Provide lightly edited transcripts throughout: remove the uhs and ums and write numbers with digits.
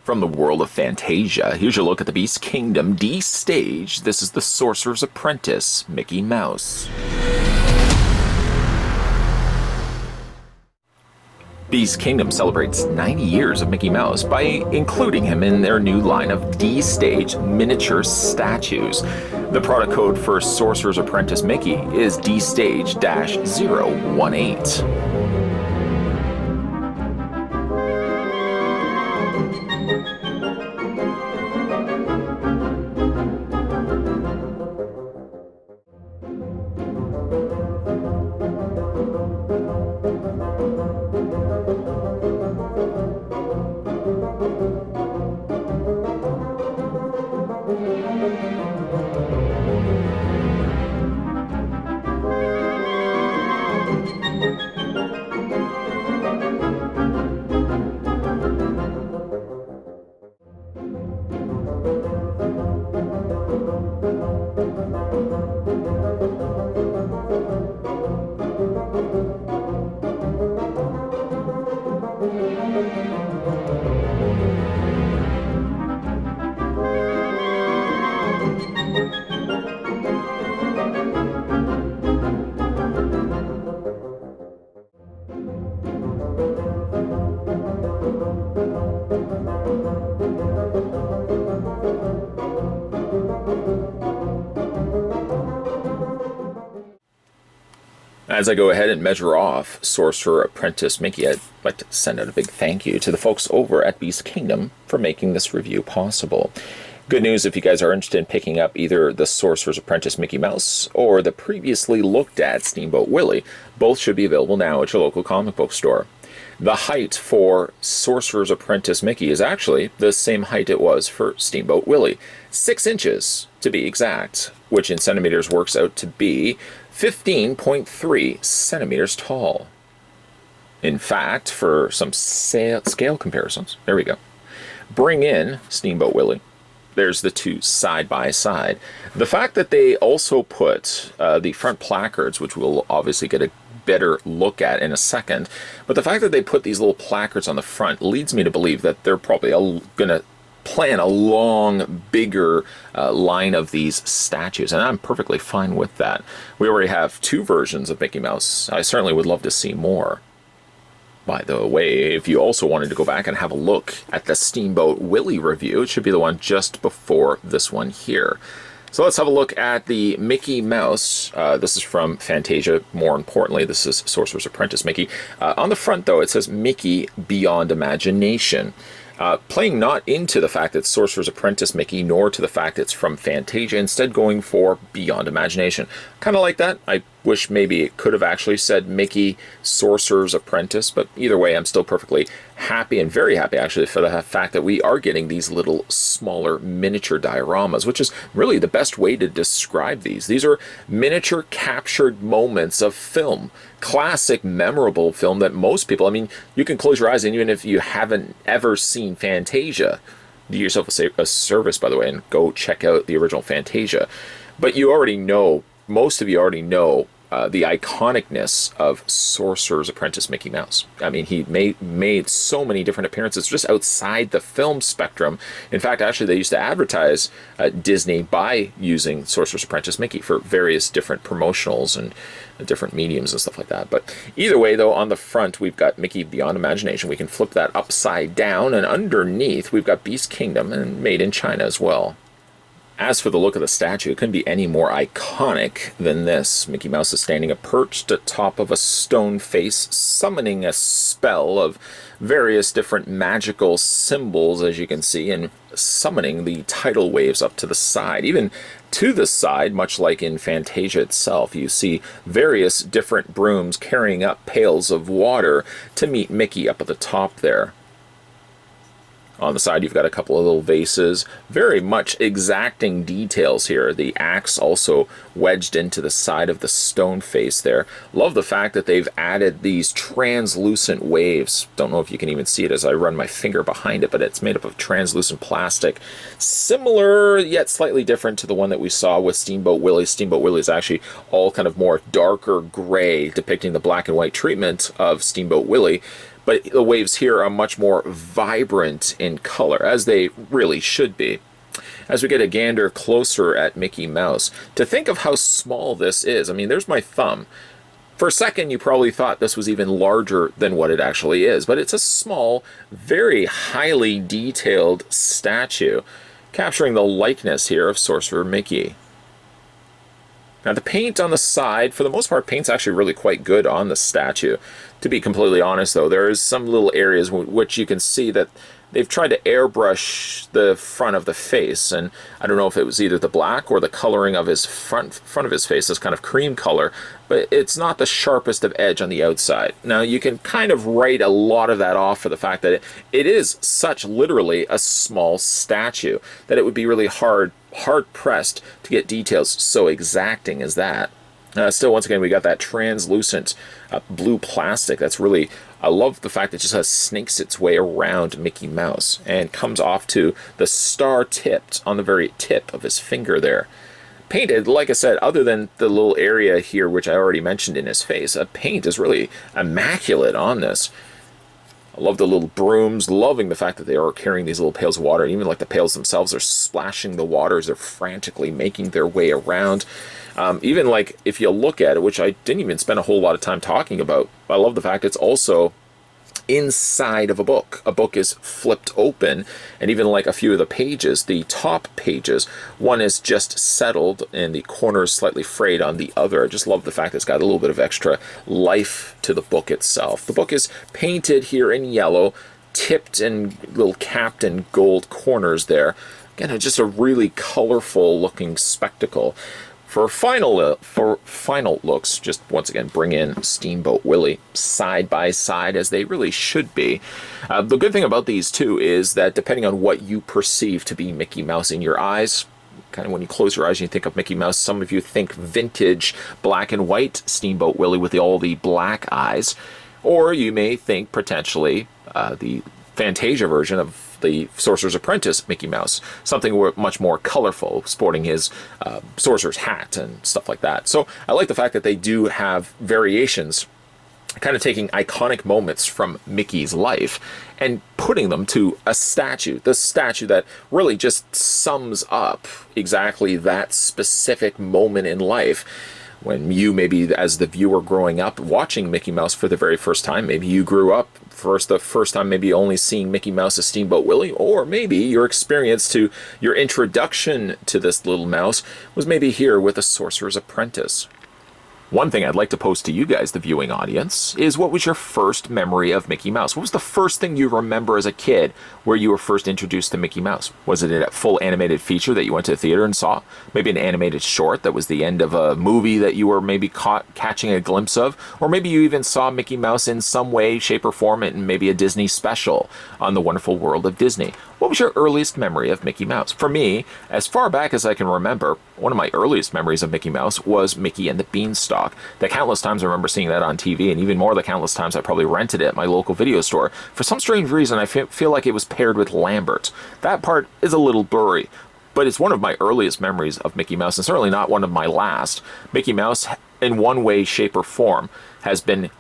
From the world of Fantasia, here's your look at the Beast Kingdom D stage. This is the Sorcerer's Apprentice, Mickey Mouse. Beast Kingdom celebrates 90 years of Mickey Mouse by including him in their new line of D-Stage miniature statues. The product code for Sorcerer's Apprentice Mickey is D-Stage-018. As I go ahead and measure off Sorcerer Apprentice Mickey, I'd like to send out a big thank you to the folks over at Beast Kingdom for making this review possible. Good news if you guys are interested in picking up either the Sorcerer's Apprentice Mickey Mouse or the previously looked at Steamboat Willie. Both should be available now at your local comic book store. The height for Sorcerer's Apprentice Mickey is actually the same height it was for Steamboat Willie. 6 inches to be exact, which in centimeters works out to be 15.3 centimeters tall. In fact, for some scale comparisons, there we go. Bring in Steamboat Willie. There's the two side by side. The fact that they also put the front placards, which we'll obviously get a better look at in a second, but the fact that they put these little placards on the front leads me to believe that they're probably going to plan a long, bigger line of these statues, and I'm perfectly fine with that. We already have 2 versions of Mickey Mouse. I certainly would love to see more. By the way, if you also wanted to go back and have a look at the Steamboat Willie review, it should be the one just before this one here. So let's have a look at the Mickey Mouse. This is from Fantasia. More importantly, this is Sorcerer's Apprentice Mickey. On the front, though, it says Mickey Beyond Imagination. Playing not into the fact that Sorcerer's Apprentice Mickey, nor to the fact it's from Fantasia, instead going for Beyond Imagination. Kind of like that. I wish maybe it could have actually said Mickey Sorcerer's Apprentice, but either way, I'm still perfectly happy, and very happy actually, for the fact that we are getting these little smaller miniature dioramas, which is really the best way to describe these. These are miniature captured moments of film. Classic, memorable film that most people, I mean, you can close your eyes, and even if you haven't ever seen Fantasia, do yourself a service, by the way, and go check out the original Fantasia. But you already know, most of you already know, the iconicness of Sorcerer's Apprentice Mickey Mouse. I mean, he made so many different appearances just outside the film spectrum. In fact, actually, they used to advertise Disney by using Sorcerer's Apprentice Mickey for various different promotionals and different mediums and stuff like that. But either way, though, on the front, we've got Mickey Beyond Imagination. We can flip that upside down, and underneath, we've got Beast Kingdom, and made in China as well. As for the look of the statue, it couldn't be any more iconic than this. Mickey Mouse is standing perched atop of a stone face, summoning a spell of various different magical symbols, as you can see, and summoning the tidal waves up to the side. Even to the side, much like in Fantasia itself, you see various different brooms carrying up pails of water to meet Mickey up at the top there. On the side, you've got a couple of little vases, very much exacting details here. The axe also wedged into the side of the stone face there. Love the fact that they've added these translucent waves. Don't know if you can even see it as I run my finger behind it, but it's made up of translucent plastic. Similar, yet slightly different to the one that we saw with Steamboat Willie. Steamboat Willie is actually all kind of more darker gray, depicting the black and white treatment of Steamboat Willie. but the waves here are much more vibrant in color, as they really should be. As we get a gander closer at Mickey Mouse, to think of how small this is, I mean, there's my thumb. For a second, you probably thought this was even larger than what it actually is, but it's a small, very highly detailed statue, capturing the likeness here of Sorcerer Mickey. Now, the paint on the side, for the most part, paint's actually really quite good on the statue. To be completely honest, though, there is some little areas which you can see that they've tried to airbrush the front of the face, and I don't know if it was either the black or the coloring of his front of his face, this kind of cream color, but it's not the sharpest of edge on the outside. Now, you can kind of write a lot of that off for the fact that it is such literally a small statue that it would be really hard-pressed to get details so exacting as that. Still, once again, we got that translucent blue plastic. That's really, I love the fact that it just has snakes its way around Mickey Mouse and comes off to the star tipped on the very tip of his finger there. Painted, like I said, other than the little area here, which I already mentioned in his face, paint is really immaculate on this. I love the little brooms, loving the fact that they are carrying these little pails of water. Even like the pails themselves are splashing the water as they're frantically making their way around. Even like if you look at it, which I didn't even spend a whole lot of time talking about, I love the fact it's also inside of a book. A book is flipped open, and even like a few of the pages, the top pages, one is just settled and the corner is slightly frayed on the other. I just love the fact that it's got a little bit of extra life to the book itself. The book is painted here in yellow, tipped and little capped in gold corners there. Again, just a really colorful looking spectacle. For final looks, just once again bring in Steamboat Willie side by side as they really should be. The good thing about these two is that depending on what you perceive to be Mickey Mouse in your eyes, kind of when you close your eyes and you think of Mickey Mouse, some of you think vintage black and white Steamboat Willie with all the black eyes, or you may think potentially the Fantasia version of the Sorcerer's Apprentice Mickey Mouse, something much more colorful, sporting his sorcerer's hat and stuff like that. So I like the fact that they do have variations, kind of taking iconic moments from Mickey's life and putting them to a statue, the statue that really just sums up exactly that specific moment in life. When you, maybe as the viewer growing up watching Mickey Mouse for the very first time, maybe you grew up the first time maybe only seeing Mickey Mouse as Steamboat Willie, or maybe your experience to your introduction to this little mouse was maybe here with a Sorcerer's Apprentice. One thing I'd like to pose to you guys, the viewing audience, is what was your first memory of Mickey Mouse? What was the first thing you remember as a kid where you were first introduced to Mickey Mouse? Was it a full animated feature that you went to the theater and saw? Maybe an animated short that was the end of a movie that you were maybe catching a glimpse of? Or maybe you even saw Mickey Mouse in some way, shape, or form in maybe a Disney special on the Wonderful World of Disney. What was your earliest memory of Mickey Mouse? For me, as far back as I can remember, one of my earliest memories of Mickey Mouse was Mickey and the Beanstalk. The countless times I remember seeing that on TV, and even more the countless times I probably rented it at my local video store. For some strange reason, I feel like it was paired with Lambert. That part is a little blurry, but it's one of my earliest memories of Mickey Mouse, and certainly not one of my last. Mickey Mouse, in one way, shape, or form, has been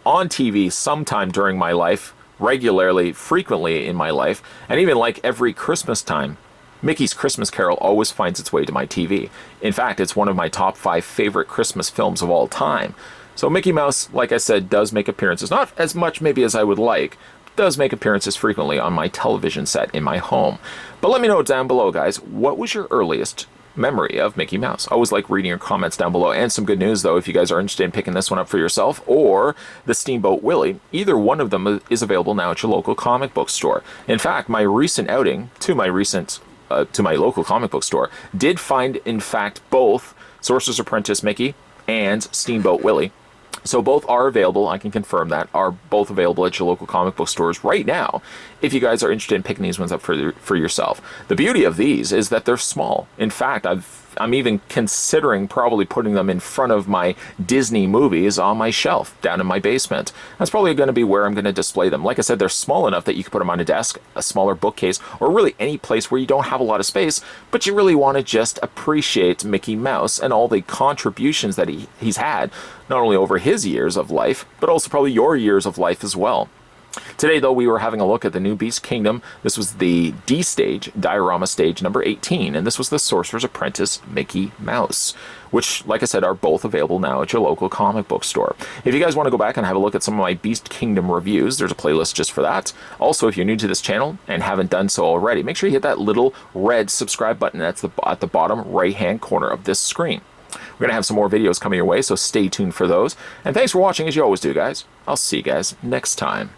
on TV sometime during my life, regularly, frequently in my life, and even like every Christmas time, Mickey's Christmas Carol always finds its way to my TV. In fact, it's one of my top 5 favorite Christmas films of all time. So Mickey Mouse, like I said, does make appearances, not as much maybe as I would like, does make appearances frequently on my television set in my home. But let me know down below, guys, what was your earliest memory of Mickey Mouse? I always like reading your comments down below, and some good news though, if you guys are interested in picking this one up for yourself or the Steamboat Willie, either one of them is available now at your local comic book store. In fact, my recent outing to my local comic book store did find, in fact, both Sorcerer's Apprentice Mickey and Steamboat Willie. So both are available, I can confirm that, are both available at your local comic book stores right now, if you guys are interested in picking these ones up for yourself. The beauty of these is that they're small. In fact, I'm even considering probably putting them in front of my Disney movies on my shelf down in my basement. That's probably going to be where I'm going to display them. Like I said, they're small enough that you can put them on a desk, a smaller bookcase, or really any place where you don't have a lot of space, but you really want to just appreciate Mickey Mouse and all the contributions that he's had, not only over his years of life, but also probably your years of life as well. Today, though, we were having a look at the new Beast Kingdom. This was the D stage, diorama stage number 18, and this was the Sorcerer's Apprentice Mickey Mouse, which, like I said, are both available now at your local comic book store. If you guys want to go back and have a look at some of my Beast Kingdom reviews, there's a playlist just for that. Also, if you're new to this channel and haven't done so already, make sure you hit that little red subscribe button that's at the bottom right-hand corner of this screen. We're going to have some more videos coming your way, so stay tuned for those. And thanks for watching, as you always do, guys. I'll see you guys next time.